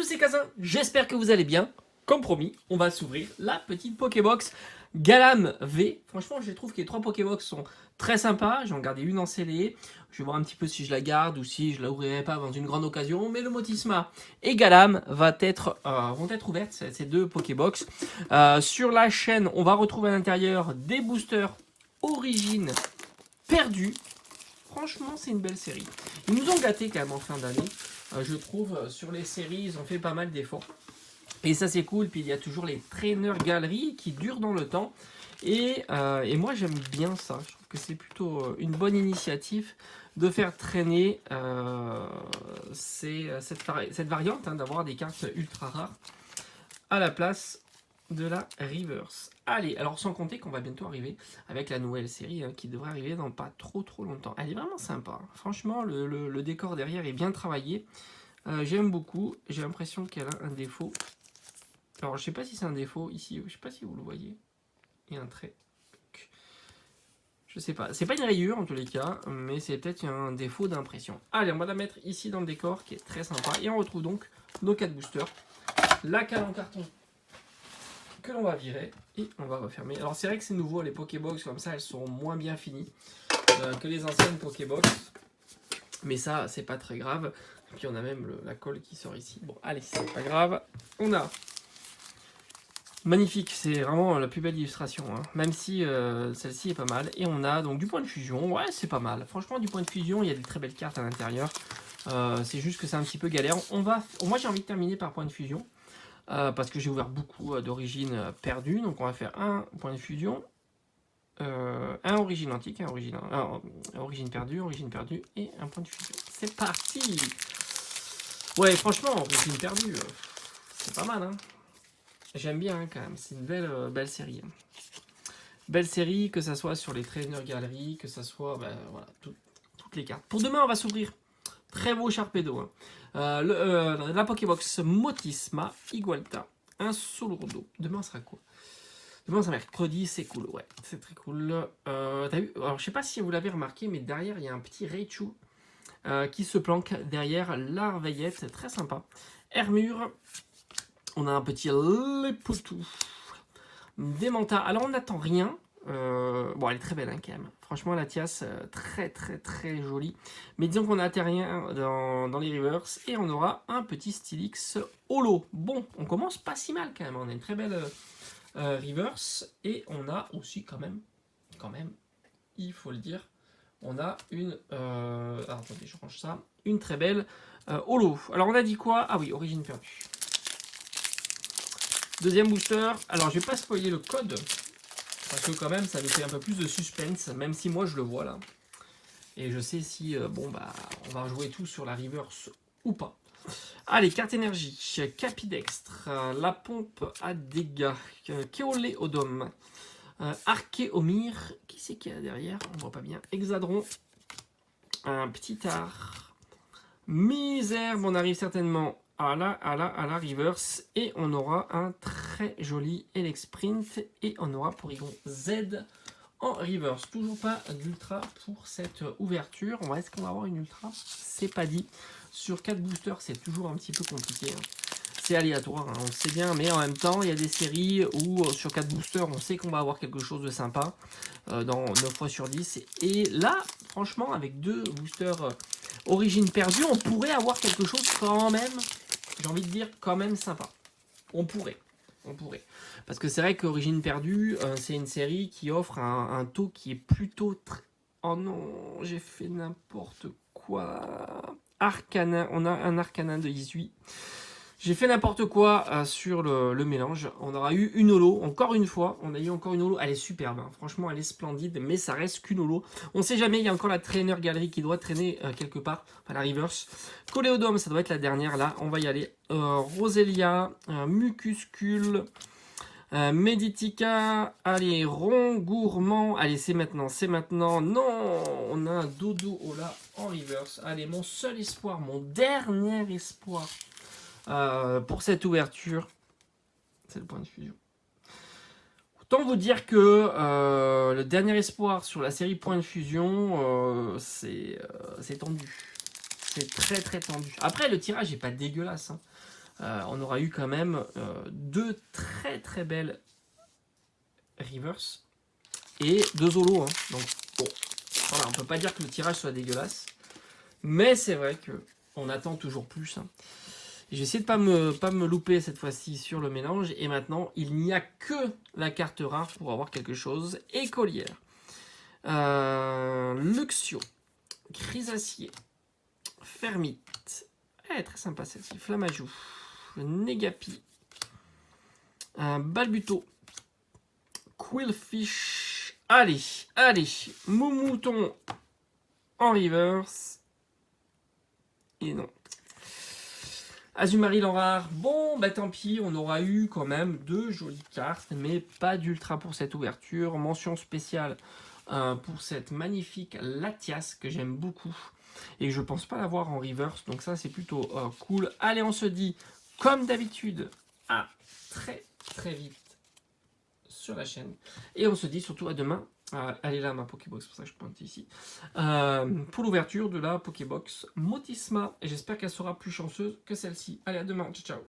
tous ces casins, j'espère que vous allez bien. Comme promis, on va s'ouvrir la petite Pokébox Galam V. Franchement, je trouve que les 3 Pokébox sont très sympas. J'en gardais une en scellé. Je vais voir un petit peu si je la garde ou si je la ouvrirai pas dans une grande occasion. Mais le Motisma et Galam vont être ouvertes, ces 2 Pokébox. Sur la chaîne, on va retrouver à l'intérieur des boosters Origine perdus. Franchement, c'est une belle série. Ils nous ont gâtés quand même en fin d'année. Je trouve, sur les séries, ils ont fait pas mal d'efforts. Et ça, c'est cool. Puis, il y a toujours les traîneurs galeries qui durent dans le temps. Et moi, j'aime bien ça. Je trouve que c'est plutôt une bonne initiative de faire traîner cette variante, hein, d'avoir des cartes ultra rares à la place de la reverse. Allez, alors sans compter qu'on va bientôt arriver avec la nouvelle série, hein, qui devrait arriver dans pas trop longtemps. Elle est vraiment sympa. Franchement, le décor derrière est bien travaillé. J'aime beaucoup. J'ai l'impression qu'elle a un défaut. Alors, je sais pas si c'est un défaut ici. Je sais pas si vous le voyez. Il y a un trait. Je sais pas. C'est pas une rayure en tous les cas, mais c'est peut-être un défaut d'impression. Allez, on va la mettre ici dans le décor qui est très sympa. Et on retrouve donc nos 4 boosters. La cale en carton que l'on va virer et on va refermer. Alors c'est vrai que c'est nouveau, les Pokébox comme ça, elles sont moins bien finies que les anciennes Pokébox, mais ça c'est pas très grave. Et puis on a même la colle qui sort ici. Bon allez, c'est pas grave. On a magnifique, c'est vraiment la plus belle illustration, hein. Même si celle-ci est pas mal. Et on a donc du point de fusion, ouais c'est pas mal. Franchement du point de fusion, il y a des très belles cartes à l'intérieur. C'est juste que c'est un petit peu galère. Moi j'ai envie de terminer par point de fusion. Parce que j'ai ouvert beaucoup d'origines perdues. Donc on va faire un point de fusion, un origine antique, origine perdue et un point de fusion. C'est parti. Ouais, franchement, origine perdue, c'est pas mal, hein. J'aime bien, hein, quand même. C'est une belle série. Belle série, que ça soit sur les traîneurs galeries, que ça soit voilà, toutes les cartes. Pour demain, on va s'ouvrir. Très beau Sharpedo, hein. La Pokébox Motisma Igualta, un Solourdo. Demain sera quoi? Demain c'est mercredi, c'est cool, ouais, c'est très cool. T'as vu? Alors je sais pas si vous l'avez remarqué, mais derrière il y a un petit Raichu qui se planque derrière l'Arveillette, c'est très sympa. Hermure, on a un petit Lepotou, Démanta. Alors on n'attend rien. Bon, elle est très belle, hein, quand même. Franchement, la Tias, très jolie. Mais disons qu'on n'a rien dans les reverse. Et on aura un petit Stylix holo. Bon, on commence pas si mal quand même. On a une très belle reverse. Et on a aussi quand même, il faut le dire, on a une... alors, attendez, je range ça. Une très belle holo. Alors, on a dit quoi? Ah oui, origine perdue. Deuxième booster. Alors, je vais pas spoiler le code. Parce que quand même, ça nous fait un peu plus de suspense, même si moi je le vois là. Et je sais si, on va jouer tout sur la reverse ou pas. Allez, carte énergie, Capidextre, la pompe à dégâts, Kéoléodome, Archéomir, qui c'est qu'il y a derrière? On voit pas bien. Hexadron, un petit art, Misère, on arrive certainement à la reverse et on aura un très joli Elexprint et on aura Porygon Z en reverse. Toujours pas d'ultra pour cette ouverture. Est-ce qu'on va avoir une ultra? C'est pas dit. Sur 4 boosters, c'est toujours un petit peu compliqué, hein. C'est aléatoire, hein, on le sait bien, mais en même temps, il y a des séries où sur 4 boosters, on sait qu'on va avoir quelque chose de sympa dans 9 fois sur 10. Et là, franchement, avec 2 boosters origine perdue, on pourrait avoir quelque chose quand même, j'ai envie de dire, quand même sympa. On pourrait. Parce que c'est vrai qu'Origine perdue, c'est une série qui offre un taux qui est plutôt... Oh non, j'ai fait n'importe quoi. Arcanin, on a un Arcanin de 18. J'ai fait n'importe quoi sur le mélange. On aura eu une holo, encore une fois. On a eu encore une holo. Elle est superbe, hein. Franchement, elle est splendide, mais ça reste qu'une holo. On sait jamais, il y a encore la trainer galerie qui doit traîner quelque part. Enfin, la reverse. Coléodome, ça doit être la dernière, là. On va y aller. Roselia, Mucuscule, Meditica. Allez, Rond Gourmand. Allez, c'est maintenant. Non, on a un Dodo Ola en reverse. Allez, mon seul espoir, mon dernier espoir. Pour cette ouverture, c'est le point de fusion. Autant vous dire que le dernier espoir sur la série point de fusion, c'est tendu. C'est très tendu. Après, le tirage n'est pas dégueulasse, hein. on aura eu quand même 2 très très belles reverse et 2 holos. Hein. Donc bon, voilà, on peut pas dire que le tirage soit dégueulasse, mais c'est vrai que on attend toujours plus. Hein. J'ai essayé de pas me louper cette fois-ci sur le mélange, et maintenant il n'y a que la carte rare pour avoir quelque chose. Écolière, Luxio, Chrysacier, Fermite, très sympa celle-ci, Flamajou, Negapi, Balbuto, Quillfish, allez, Moumouton en reverse, et non. Azumarill en rare, bon bah tant pis, on aura eu quand même 2 jolies cartes, mais pas d'ultra pour cette ouverture. Mention spéciale pour cette magnifique Latias que j'aime beaucoup, et je pense pas l'avoir en reverse, donc ça c'est plutôt cool. Allez, on se dit comme d'habitude à très très vite sur la chaîne, et on se dit surtout à demain. Elle est là ma Pokébox, c'est pour ça que je pointe ici, pour l'ouverture de la Pokébox Motisma, et j'espère qu'elle sera plus chanceuse que celle-ci. Allez, à demain, ciao ciao.